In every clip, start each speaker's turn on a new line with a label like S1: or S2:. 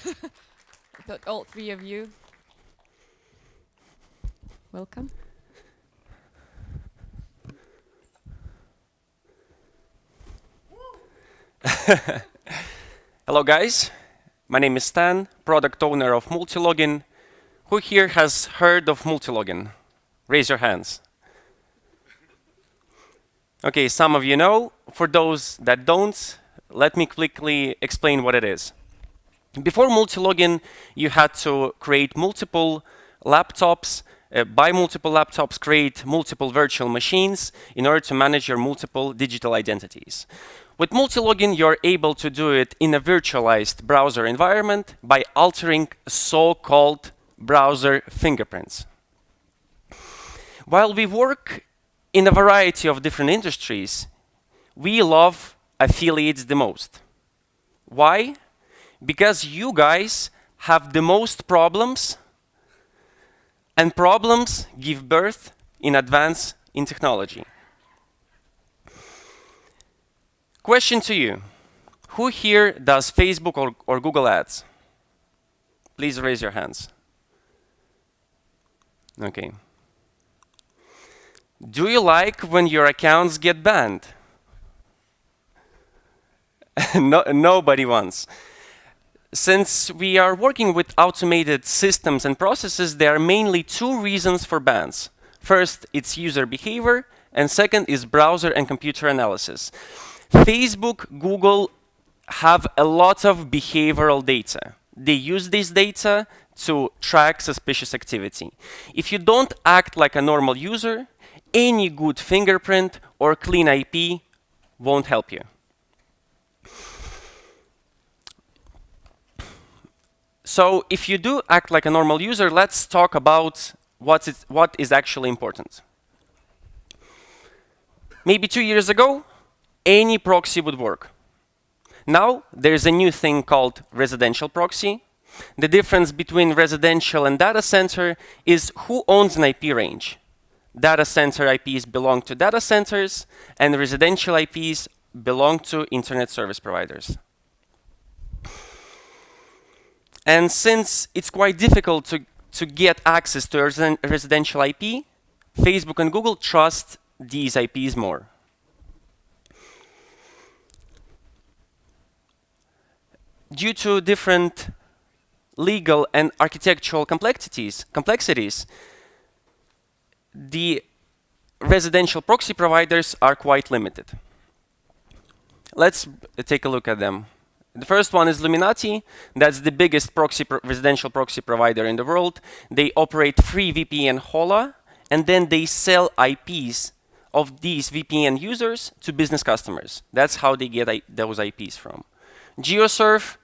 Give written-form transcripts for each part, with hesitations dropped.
S1: I thought all three of you. Welcome.
S2: Hello guys, my name is Stan, product owner of Multilogin. Who here has heard of Multilogin? Raise your hands. Okay, some of you know. For those that don't, let me quickly explain what it is. Before Multilogin, you had to create multiple laptops, buy multiple laptops, create multiple virtual machines in order to manage your multiple digital identities. With Multilogin, you're able to do it in a virtualized browser environment by altering so-called browser fingerprints. While we work in a variety of different industries, we love affiliates the most. Why? Because you guys have the most problems, and problems give birth in advance in technology. Question to you. Who here does Facebook or Google ads? Please raise your hands. Okay. Do you like when your accounts get banned? Nobody wants. Since we are working with automated systems and processes, there are mainly two reasons for bans. First, it's user behavior, and second is browser and computer analysis. Facebook, Google have a lot of behavioral data. They use this data to track suspicious activity. If you don't act like a normal user, any good fingerprint or clean IP won't help you. So if you do act like a normal user, let's talk about what is actually important. Maybe 2 years ago, any proxy would work. Now, there's a new thing called residential proxy. The difference between residential and data center is who owns an IP range. Data center IPs belong to data centers, and residential IPs belong to internet service providers. And since it's quite difficult to get access to a residential IP, Facebook and Google trust these IPs more. Due to different legal and architectural complexities, the residential proxy providers are quite limited. Let's take a look at them. The first one is Luminati. That's the biggest residential proxy provider in the world. They operate free VPN HOLA, and then they sell IPs of these VPN users to business customers. That's how they get those IPs from. GeoSurf,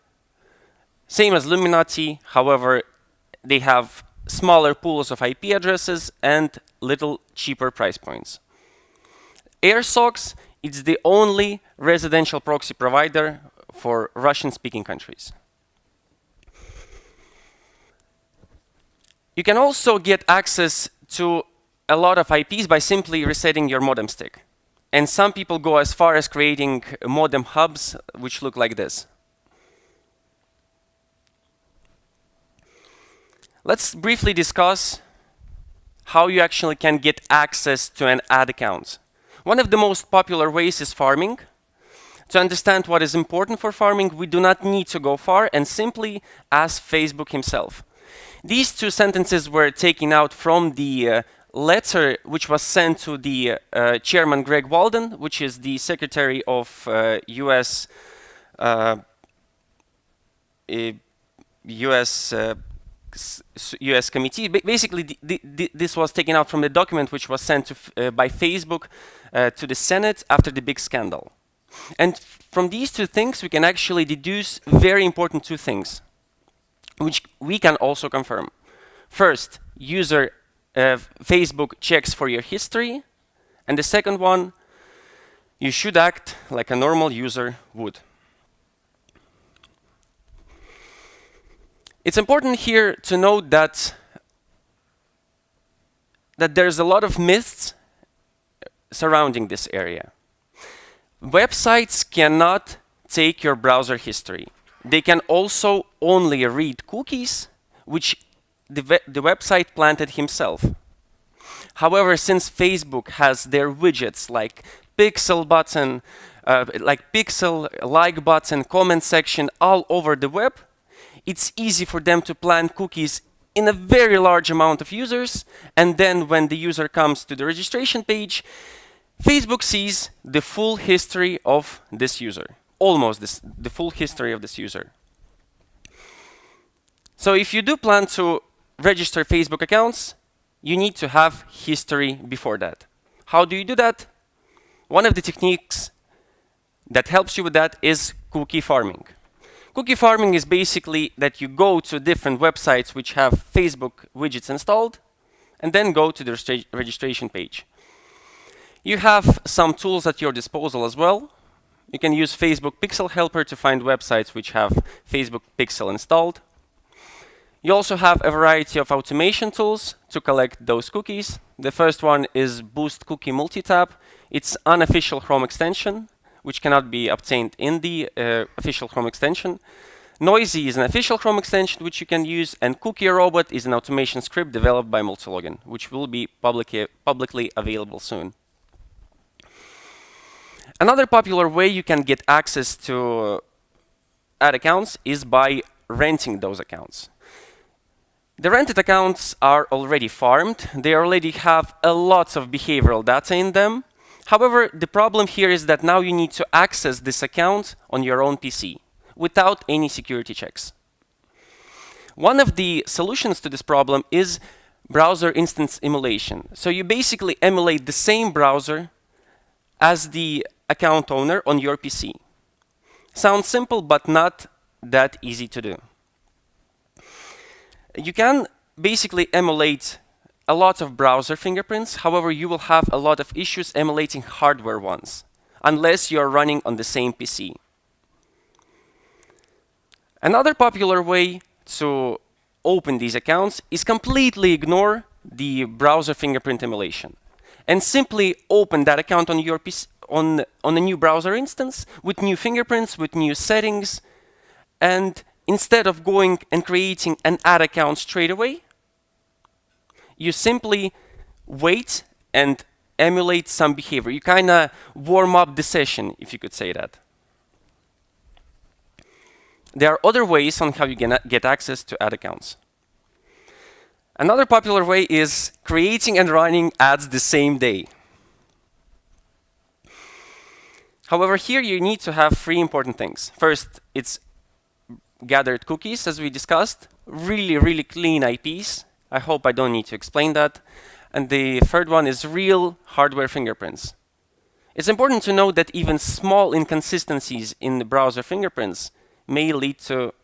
S2: same as Luminati, however, they have smaller pools of IP addresses and little cheaper price points. AirSox is the only residential proxy provider for Russian-speaking countries. You can also get access to a lot of IPs by simply resetting your modem stick. And some people go as far as creating modem hubs, which look like this. Let's briefly discuss how you actually can get access to an ad account. One of the most popular ways is farming. To understand what is important for farming, we do not need to go far and simply ask Facebook himself. These two sentences were taken out from the letter which was sent to the chairman Greg Walden, which is the secretary of US committee. Basically, this was taken out from the document which was sent by Facebook to the Senate after the big scandal. And from these two things, we can actually deduce very important two things, which we can also confirm. First, Facebook checks for your history. And the second one, you should act like a normal user would. It's important here to note that there's a lot of myths surrounding this area. Websites cannot take your browser history. they can also only read cookies which the website planted himself. However, since Facebook has their widgets like pixel button, like pixel, like button, comment section all over the web, it's easy for them to plant cookies in a very large amount of users, and then when the user comes to the registration page, Facebook sees the full history of this user, the full history of this user. So if you do plan to register Facebook accounts, you need to have history before that. How do you do that? One of the techniques that helps you with that is cookie farming. Cookie farming is basically that you go to different websites which have Facebook widgets installed, and then go to the registration page. You have some tools at your disposal as well. You can use Facebook Pixel Helper to find websites which have Facebook Pixel installed. You also have a variety of automation tools to collect those cookies. The first one is Boost Cookie Multitap. It's an unofficial Chrome extension, which cannot be obtained in the official Chrome extension. Noisy is an official Chrome extension which you can use, and Cookie Robot is an automation script developed by Multilogin, which will be publicly available soon. Another popular way you can get access to ad accounts is by renting those accounts. The rented accounts are already farmed. They already have a lot of behavioral data in them. However, the problem here is that now you need to access this account on your own PC without any security checks. One of the solutions to this problem is browser instance emulation. So you basically emulate the same browser as the account owner on your PC. Sounds simple, but not that easy to do. You can basically emulate a lot of browser fingerprints. However, you will have a lot of issues emulating hardware ones, unless you're running on the same PC. Another popular way to open these accounts is completely ignore the browser fingerprint emulation and simply open that account on your PC, on a new browser instance with new fingerprints, with new settings, and instead of going and creating an ad account straight away, you simply wait and emulate some behavior. You kind of warm up the session, if you could say that. There are other ways on how you can get access to ad accounts. Another popular way is creating and running ads the same day. However, here you need to have three important things. First, it's gathered cookies, as we discussed, really clean IPs. I hope I don't need to explain that. And the third one is real hardware fingerprints. It's important to note that even small inconsistencies in the browser fingerprints may lead to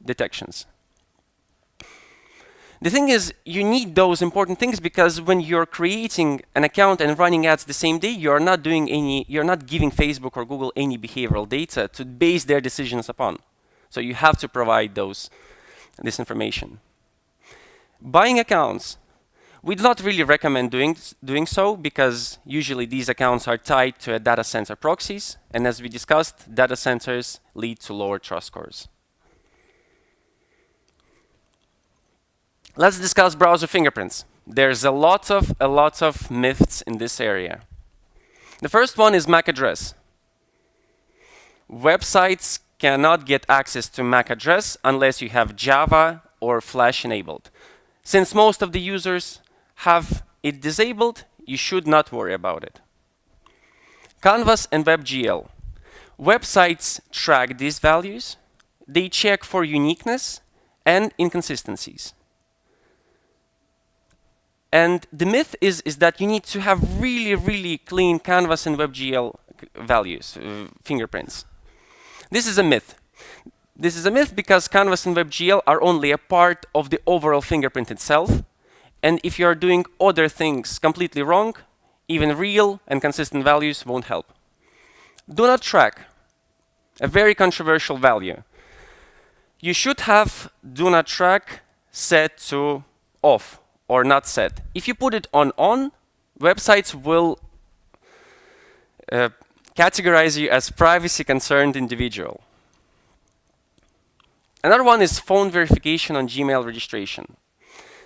S2: detections. The thing is, you need those important things because when you're creating an account and running ads the same day, you're not giving Facebook or Google any behavioral data to base their decisions upon. So you have to provide this information. Buying accounts. We do not really recommend doing so because usually these accounts are tied to a data center proxies, and as we discussed, data centers lead to lower trust scores. Let's discuss browser fingerprints. There's a lot of myths in this area. The first one is MAC address. Websites cannot get access to MAC address unless you have Java or Flash enabled. Since most of the users have it disabled, you should not worry about it. Canvas and WebGL. Websites track these values. They check for uniqueness and inconsistencies. And the myth is that you need to have really clean Canvas and WebGL values, fingerprints. This is a myth. This is a myth because Canvas and WebGL are only a part of the overall fingerprint itself. And if you are doing other things completely wrong, even real and consistent values won't help. Do not track. A very controversial value. You should have do not track set to off or not set. If you put it on, websites will categorize you as privacy-concerned individual. Another one is phone verification on Gmail registration.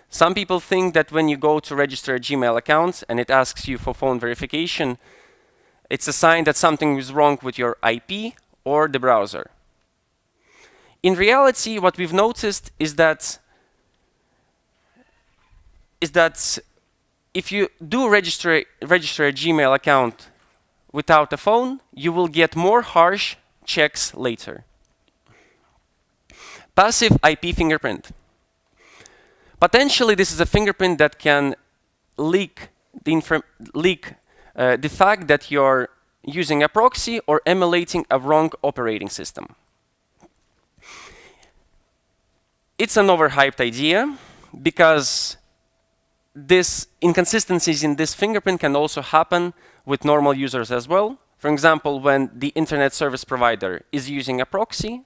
S2: Some people think that when you go to register a Gmail account and it asks you for phone verification, it's a sign that something is wrong with your IP or the browser. In reality, what we've noticed is that if you do register a Gmail account without a phone, you will get more harsh checks later. Passive IP fingerprint. Potentially, this is a fingerprint that can leak the fact that you're using a proxy or emulating a wrong operating system. It's an overhyped idea because this inconsistencies in this fingerprint can also happen with normal users as well. For example, when the internet service provider is using a proxy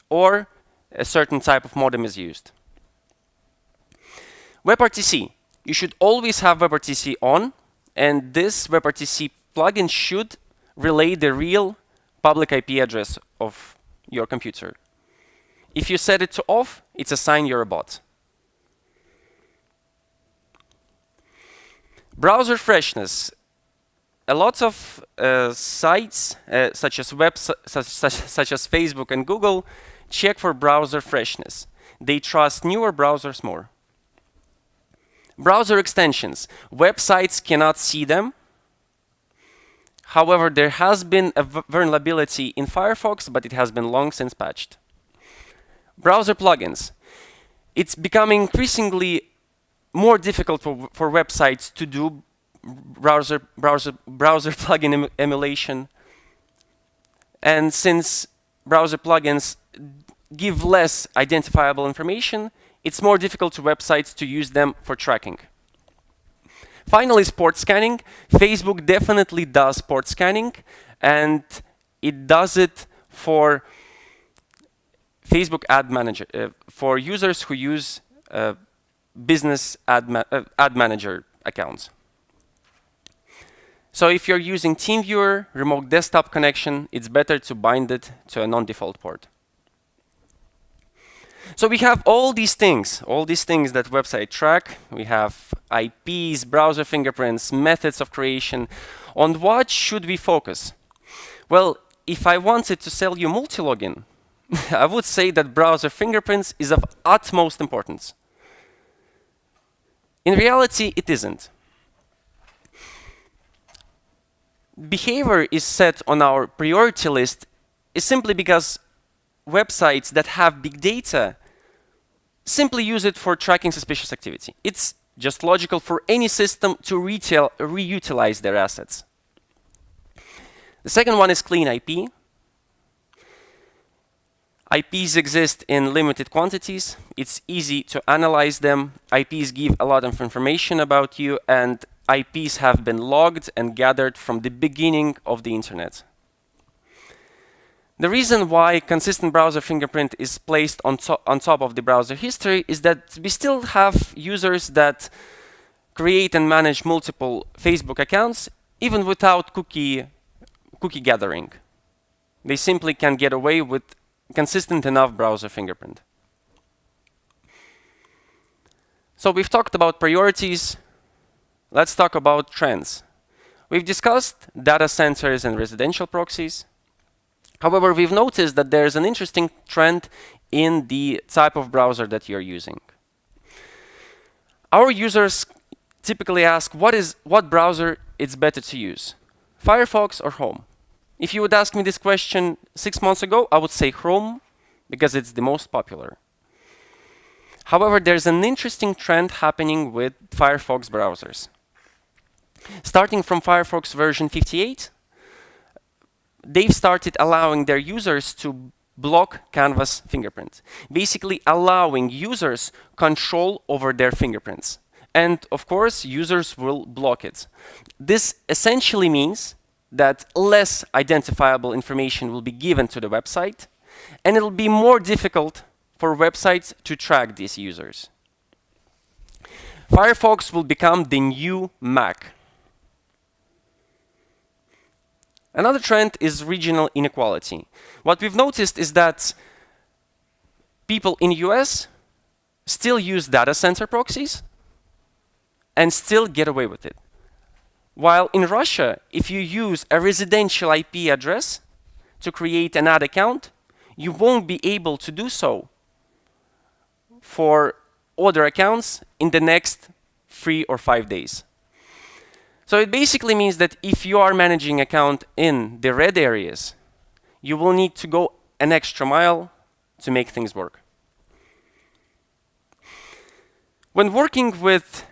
S2: or a certain type of modem is used. WebRTC. You should always have WebRTC on, and this WebRTC plugin should relay the real public IP address of your computer. If you set it to off, it's a sign you're a bot. Browser freshness. A lot of sites, such as Facebook and Google, check for browser freshness. They trust newer browsers more. Browser extensions. Websites cannot see them. However, there has been a vulnerability in Firefox, but it has been long since patched. Browser plugins. It's becoming increasingly more difficult for websites to do browser plugin emulation. And since browser plugins give less identifiable information, it's more difficult to websites to use them for tracking. Finally, port scanning. Facebook definitely does port scanning, and it does it for Facebook Ad Manager, for users who use business ad manager accounts. So if you're using TeamViewer, remote desktop connection, it's better to bind it to a non-default port. So we have all these things that website track. We have IPs, browser fingerprints, methods of creation. On what should we focus? Well, if I wanted to sell you Multilogin, I would say that browser fingerprints is of utmost importance. In reality, it isn't. Behavior is set on our priority list is simply because websites that have big data simply use it for tracking suspicious activity. It's just logical for any system to reutilize their assets. The second one is clean IP. IPs exist in limited quantities. It's easy to analyze them. IPs give a lot of information about you, and IPs have been logged and gathered from the beginning of the internet. The reason why consistent browser fingerprint is placed on top of the browser history is that we still have users that create and manage multiple Facebook accounts even without cookie gathering. They simply can get away with consistent enough browser fingerprint. So we've talked about priorities. Let's talk about trends. We've discussed data centers and residential proxies. However, we've noticed that there's an interesting trend in the type of browser that you're using. Our users typically ask what browser it's better to use, Firefox or Chrome. If you would ask me this question 6 months ago, I would say Chrome because it's the most popular. However, there's an interesting trend happening with Firefox browsers. Starting from Firefox version 58, they've started allowing their users to block canvas fingerprint, basically allowing users control over their fingerprints. And of course, users will block it. This essentially means that less identifiable information will be given to the website, and it'll be more difficult for websites to track these users. Firefox will become the new Mac. Another trend is regional inequality. What we've noticed is that people in US still use data center proxies and still get away with it. While in Russia, if you use a residential IP address to create an ad account, you won't be able to do so for other accounts in the next 3 or 5 days. So it basically means that if you are managing account in the red areas, you will need to go an extra mile to make things work. When working with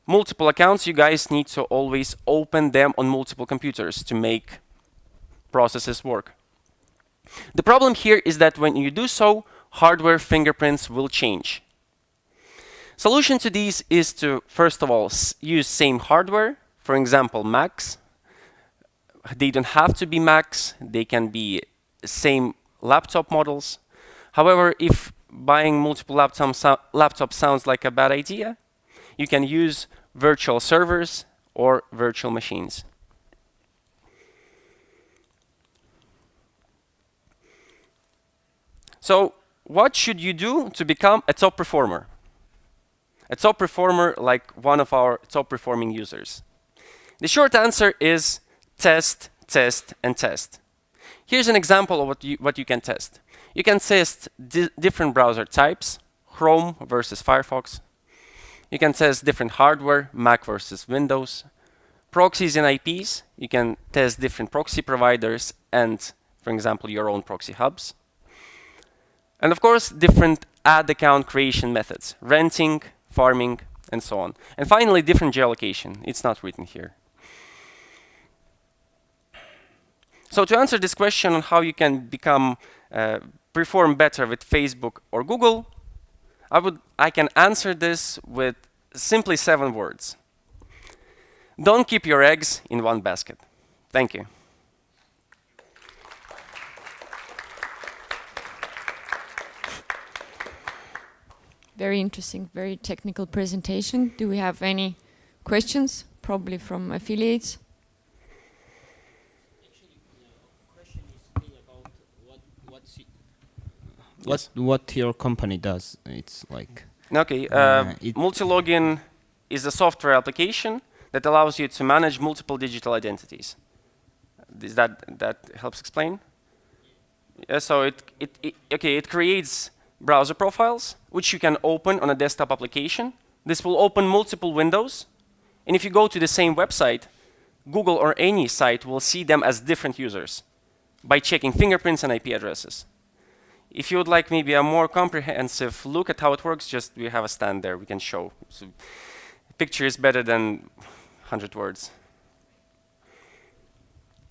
S2: multiple accounts, you guys need to always open them on multiple computers to make processes work. The problem here is that when you do so, hardware fingerprints will change. Solution to these is to, first of all, use same hardware. For example, Macs. They don't have to be Macs. They can be same laptop models. However, if buying multiple laptops sounds like a bad idea, you can use virtual servers or virtual machines. So what should you do to become a top performer? A top performer like one of our top performing users. The short answer is test, test, and test. Here's an example of what you can test. You can test different browser types, Chrome versus Firefox. You can test different hardware, Mac versus Windows. Proxies and IPs, you can test different proxy providers and, for example, your own proxy hubs. And of course, different ad account creation methods, renting, farming, and so on. And finally, different geolocation. It's not written here. So to answer this question on how you can perform better with Facebook or Google, I can answer this with simply 7 words. Don't keep your eggs in one basket. Thank you.
S1: Very interesting, very technical presentation. Do we have any questions? Probably from affiliates.
S3: What your company does. It's like
S2: Okay, Multilogin is a software application that allows you to manage multiple digital identities. Is that helps explain? Yeah, so it creates browser profiles which you can open on a desktop application. This will open multiple windows, and if you go to the same website, Google or any site will see them as different users by checking fingerprints and IP addresses. If you would like maybe a more comprehensive look at how it works, just we have a stand there we can show. So, picture is better than 100 words.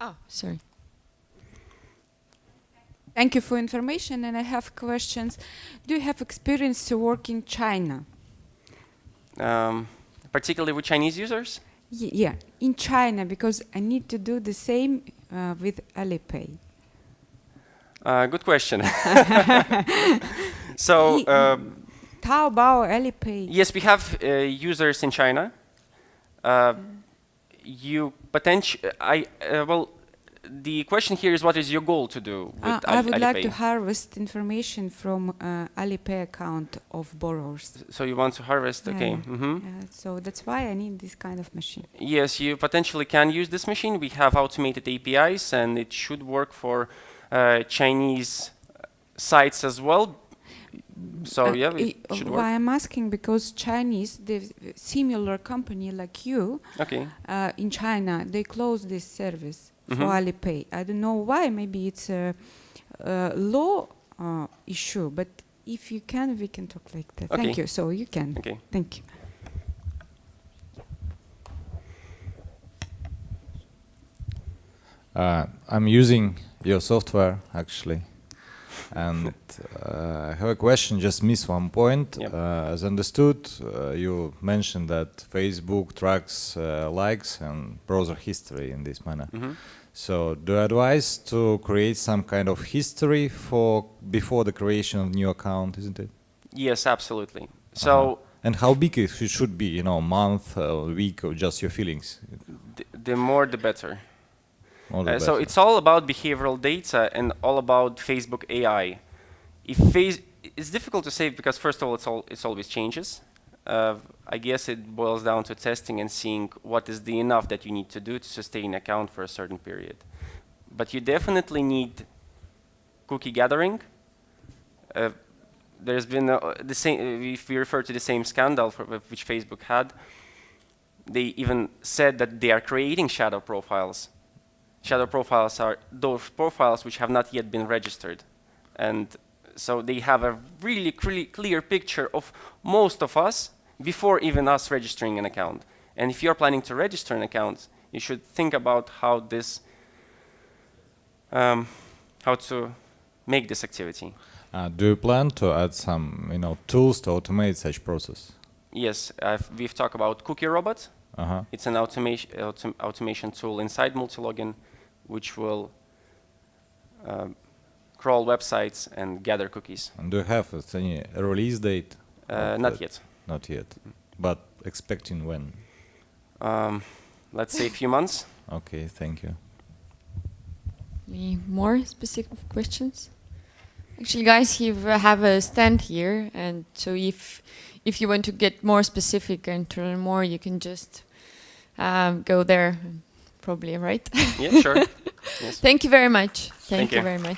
S1: Oh, sorry.
S4: Thank you for information, and I have questions. Do you have experience to work in China?
S2: Particularly with Chinese users?
S4: Yeah, in China, because I need to do the same with Alipay.
S2: Good question. So,
S4: Taobao, Alipay.
S2: yes, we have users in China. Well, the question here is what is your goal to do with
S4: I would like to
S2: Alipay?
S4: harvest information from Alipay account of borrowers.
S2: So you want to harvest, okay.
S4: So that's why I need this kind of machine.
S2: Yes, you potentially can use this machine. We have automated APIs, and it should work for Chinese sites as well. So yeah, it should work.
S4: Why I'm asking, because Chinese, the similar company like you,
S2: Okay.
S4: in China, they closed this service for Alipay. I don't know why. Maybe it's a law issue, but if you can, we can talk like that.
S2: Okay.
S4: Thank you. So you can.
S2: Okay.
S4: Thank you.
S5: I'm using your software actually, and I have a question. Just missed one point.
S2: Yep.
S5: As understood, you mentioned that Facebook tracks likes and browser history in this manner. So, do you advise to create some kind of history for before the creation of new account, isn't it?
S2: Yes, absolutely. So
S5: And how big it should be? You know, month, week, or just your feelings?
S2: the more the better.
S5: All the
S2: So
S5: better.
S2: it's all about behavioral data and all about Facebook AI. it's difficult to say because first of all, it's always changes. I guess it boils down to testing and seeing what is the enough that you need to do to sustain an account for a certain period. But you definitely need cookie gathering. There's been the same. If we refer to the same scandal which Facebook had, they even said that they are creating shadow profiles. Shadow profiles are those profiles which have not yet been registered, and so they have a really clear picture of most of us before even us registering an account. And if you're planning to register an account, you should think about how this, how to make this activity.
S5: Do you plan to add some, tools to automate such process?
S2: Yes, we've talked about Cookie Robot. It's an automation tool inside Multilogin, which will crawl websites and gather cookies.
S5: And do you have any release date?
S2: Not yet.
S5: Not yet. But expecting when?
S2: Let's say a few months.
S5: Okay, thank you.
S1: Any more specific questions? Actually, guys, you have a stand here, and so if you want to get more specific and to learn more, you can just go there, probably, right?
S2: Yeah, sure. Yes.
S1: Thank you very much.
S2: Thank
S1: Thank you
S2: you.
S1: very much.